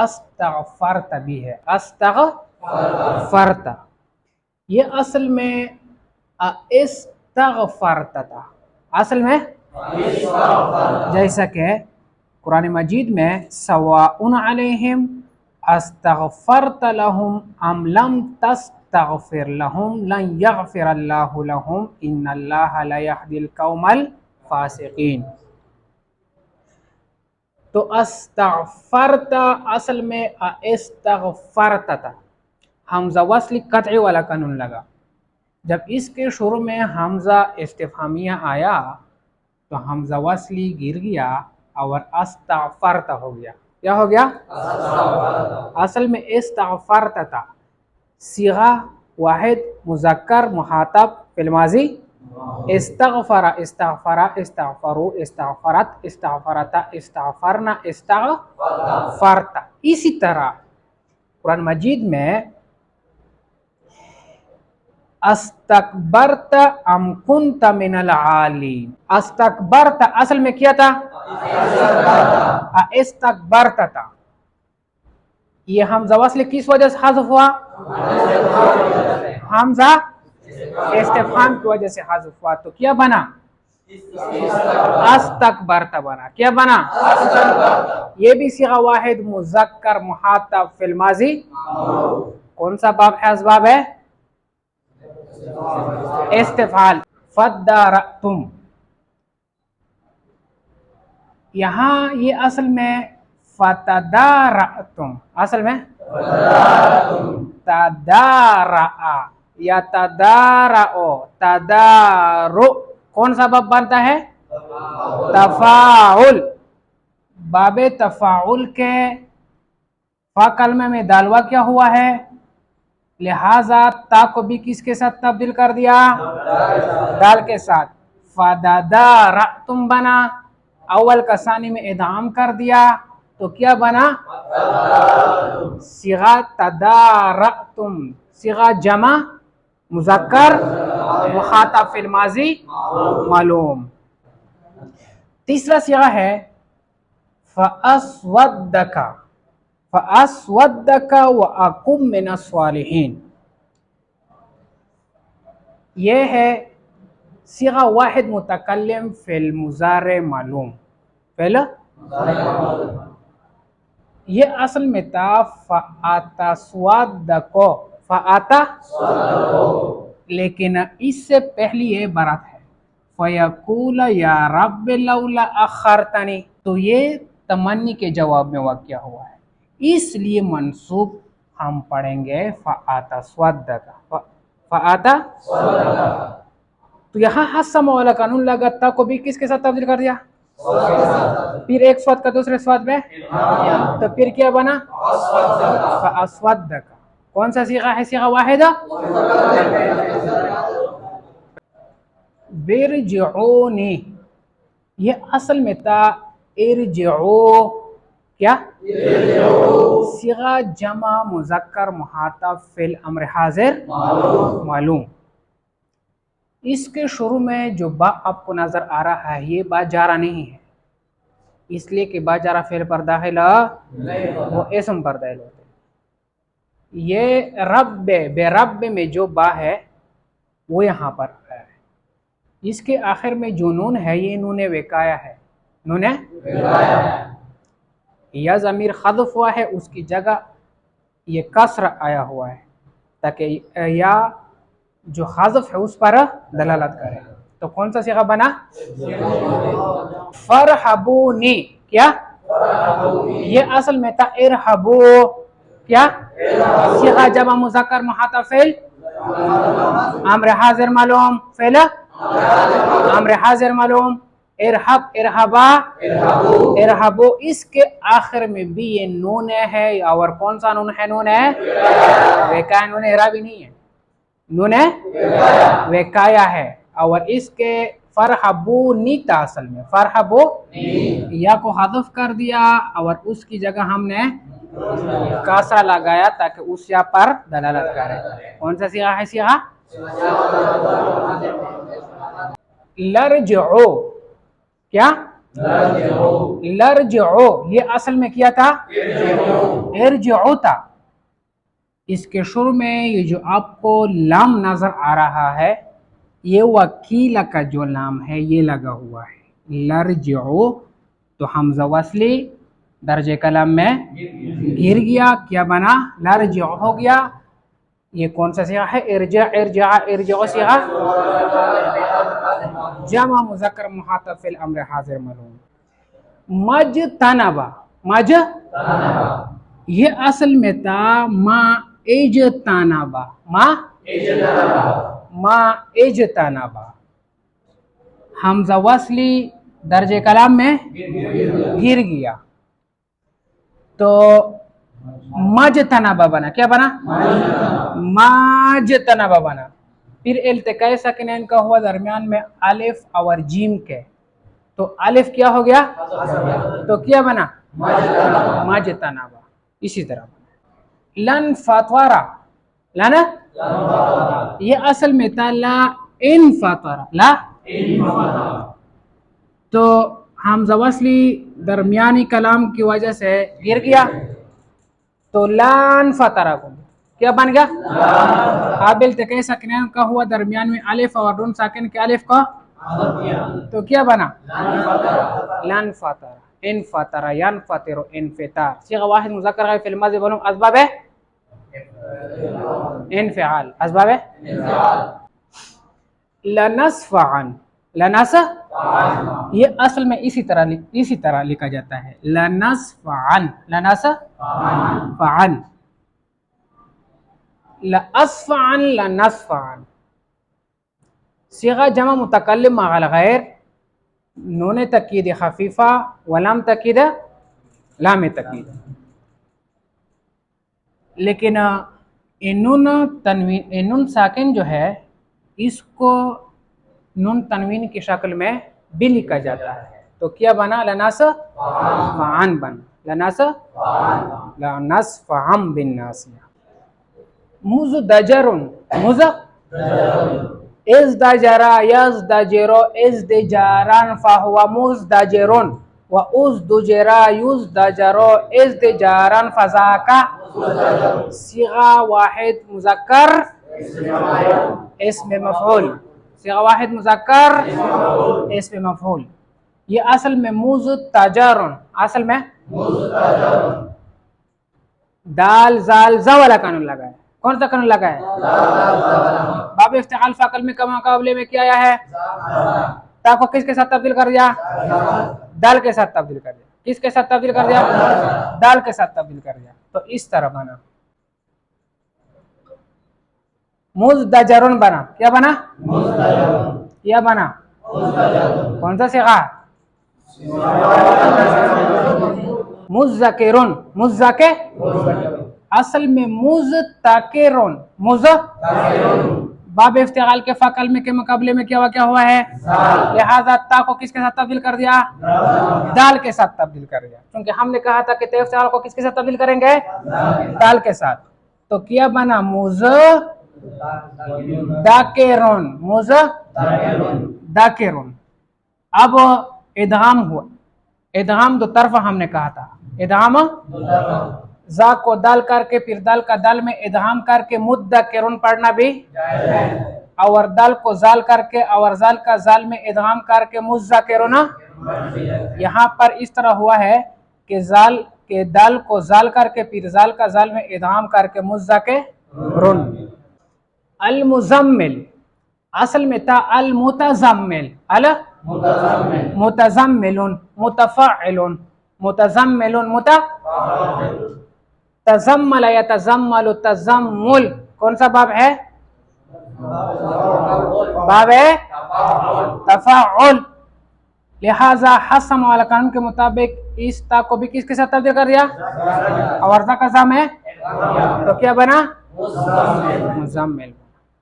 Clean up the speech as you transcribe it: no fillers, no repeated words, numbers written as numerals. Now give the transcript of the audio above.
استغفرت بھی ہے، استغفرت، یہ اصل میں استغفرت تھا، اصل میں جیسا کہ قرآن مجید میں سواء علیہم استغفرت لهم ام لم تستغفر لهم لن یغفر اللہ لهم ان اللہ لا یهدی القوم الفاسقین۔ تو استغفرت اصل میں استغفرت تھا، حمزہ وصل قطعی والا قانون لگا، جب اس کے شروع میں حمزہ استفہامیہ آیا تو حمزہ وصلی گر گیا اور استغفرت ہو گیا، کیا ہو گیا؟ اصل میں استغفرت تھا، صیغہ واحد مذکر مخاطب فی الماضی، استغفر استغفر استغفروا استغفرت استغفرت استغفرنا استغفرت۔ اسی طرح قرآن مجید میں استکبرت ام کنت من العالین، استکبرت اصل میں کیا تھا؟ استکبرت تھا، یہ حمزہ وصل کس وجہ سے حذف ہوا؟ حمزہ استفہام کی وجہ سے حذف ہوا، تو کیا بنا؟ استکبرت بنا، کیا بنا؟ یہ بھی صیغہ واحد مذکر مخاطب فی الماضی، کون سا باب ہے؟ اسباب ہے استفعال، فدارأتم، یہاں یہ اصل میں فتدارأتم، اصل میں تدارأ یا تدارأو، تدارو، کون سا باب بنتا ہے؟ تفاعل، باب تفاعل کے فا کلمہ میں دالوا کیا ہوا ہے؟ لہذا تا کو بھی کس کے ساتھ تبدیل کر دیا؟ دال کے ساتھ، فدارأتم بنا، اول کا ثانی میں ادغام کر دیا تو کیا بنا؟ صیغہ تدارأتم، صیغہ جمع مذکر مخاطب فی الماضی معلوم۔ تیسرا صیغہ ہے فأسودک، فأسودک وأکن من الصالحین، یہ ہے صیغہ واحد متکلم فی المضارع معلوم، پہلا یہ اصل میں تھا فأتسودکو، لیکن اس سے پہلی یہ برات ہے فیقول یا رب لولا اخرتنی، تو یہ تمنی کے جواب میں واقع ہوا ہے، اس لیے منصوب ہم پڑھیں گے فأتسودک، تو یہاں حسم والا قانون لگا، تا کو بھی کس کے ساتھ تبدیل کر دیا؟ پھر ایک سواد کا دوسرے سواد میں، تو پھر کیا بنا؟ فأسودک، کون سا صیغہ ہے؟ صیغہ واحدہ، برجعونی، یہ اصل میں تھا ارجعو، کیا؟ صیغہ جمع مذکر مخاطب فی الامر حاضر معلوم، اس کے شروع میں جو با آپ کو نظر آ رہا ہے یہ با جارہ نہیں ہے، اس لیے کہ با جارہ فعل پر داخل وہ اسم پر داخل ہوتے، یہ رب بے رب میں جو با ہے وہ یہاں پر ہے، اس کے آخر میں جو نون ہے یہ نون وقایہ ہے، نون یا ضمیر حذف ہوا ہے، اس کی جگہ یہ کسر آیا ہوا ہے تاکہ یا جو حذف ہے اس پر دلالت کرے، تو کون سا صیغہ بنا؟ فرحبونی، کیا؟ یہ اصل میں تھا ارحبو، کیا؟ صیغہ جمع مذکر مخاطب فعل امر حاضر معلوم، فعل امر حاضر معلوم، ارحب ارحبا ارحبو، اس کے آخر میں بھی یہ نون ہے، اور کون سا نون ہے؟ نون ہے وقایہ، نون اعرابی نہیں ہے، نون وقایہ ہے، اور اس کے فرحبونی تا اصل میں فرحبو، یا کو حذف کر دیا اور اس کی جگہ ہم نے کاسرہ لگایا تاکہ اس یا پر دلالت کرے، کون سا صیغہ ہے؟ صیغہ لرجعو، کیا؟ لرجعو یہ اصل میں کیا تھا ارجعو تھا. اس کے شروع میں یہ جو آپ کو لام نظر آ رہا ہے یہ وکیل کا جو لام ہے یہ لگا ہوا ہے. لرجعو تو حمزہ وصلی درجہ کلام میں گر گیا, کیا بنا لرجع ہو گیا. یہ کون سا صیغہ ہے؟ ارجع. ارجع ارجع صیغہ جمع مذکر مخاطب فی الامر حاضر معلوم. مجتنبا مج یہ اصل میں تھا ما اجتنبا ما اجتنبا. حمزہ وصلی درجہ کلام میں گر گیا تو مجتنبا بنا. کیا بنا؟ مجتنبا بنا. پھر التقاء ساکنین کا ہوا درمیان میں الف اور جیم کے, تو الف کیا ہو گیا تو کیا بنا مجتنبا. اسی طرح لن فطورا لن یہ اصل میں تھا لا ان فطورا لا, تو حمزہ وصلی درمیانی کلام کی وجہ سے گر گیا تو لان فطرا کو کیا بن گیا قابل التقاء ساکنین کا ہوا درمیان میں الف اور نون ساکن کے الف کا تو کیا بنا لن فطرا. ان فطرا ینفطر انفطار. صیغہ واحد مذکر ہے فی الماضی معلوم. اسباب انفعال اسباب لنصفعن لنصفعن یہ اصل میں اسی طرح لکھا جاتا ہے لنصفعن لنصفعن لأصفعن لنصفعن. صیغہ جمع متکلم مع الغیر نون تاکید خفیفہ ولام تاکید لام تاکید. لیکن نون ساکن جو ہے اس کو نون تنوین کی شکل میں بھی لکھا جاتا ہے تو کیا بنا لنصفعن بنا لنصفعن بالناصیہ. مزدجر ازدجر یزدجر ازدجارا فهو مزدجر وازدجر یزدجر ازدجارا فذاک. صیغہ واحد مذکر اسم مفعول. صیغہ واحد مذکر اسم مفعول. یہ اصل میں مزدجر اصل میں دال زال ز والا قانون لگا ہے. کون سا قانون لگا ہے؟ باب افتعال فعل میں کا مقابلے میں کیا آیا ہے تا کو کس کے ساتھ تبدیل کر دیا دال کے ساتھ تبدیل کر دیا. کس کے ساتھ تبدیل کر دیا دال کے ساتھ تبدیل کر دیا. تو اس طرح بنا مزدجرون بنا. کیا بنا کیا بنا کون سا صیغہ مذکرون مذکر اصل میں مذکرون باب افتعال کے فعل میں کے مقابلے میں کیا واقع ہوا ہے لہذا تا کو کس کے ساتھ تبدیل کر دیا دال کے ساتھ تبدیل کر دیا. کیونکہ ہم نے کہا تھا کہ افتعال کو کس کے ساتھ تبدیل کریں گے دال کے ساتھ. تو کیا بنا مذکرون. اب ادغام ہوا. ادغام دو طرف ہم نے کہا تھا. ادغام زا کو دال کر کے پھر دال کا دال میں ادغام کر کے مدکرون پڑھنا بھی اور دال کو زال کر کے اور زال کا زال میں ادغام کر کے مذکرون. یہاں پر اس طرح ہوا ہے کہ زال کے دال کو زال کر کے پھر زال کا زال میں ادغام کر کے مذکرون. المزمل اصل میں تھا المتزمل متزملون متفاعلون متزملون تزمل یتزمل تزمل. کون سا باب ہے باب تفاعل. لہذا حسم والا قانون کے مطابق اس تا کو بھی کس کے ساتھ تبدیل کر دیا اور زا کا زا میں تو کیا بنا مزمل.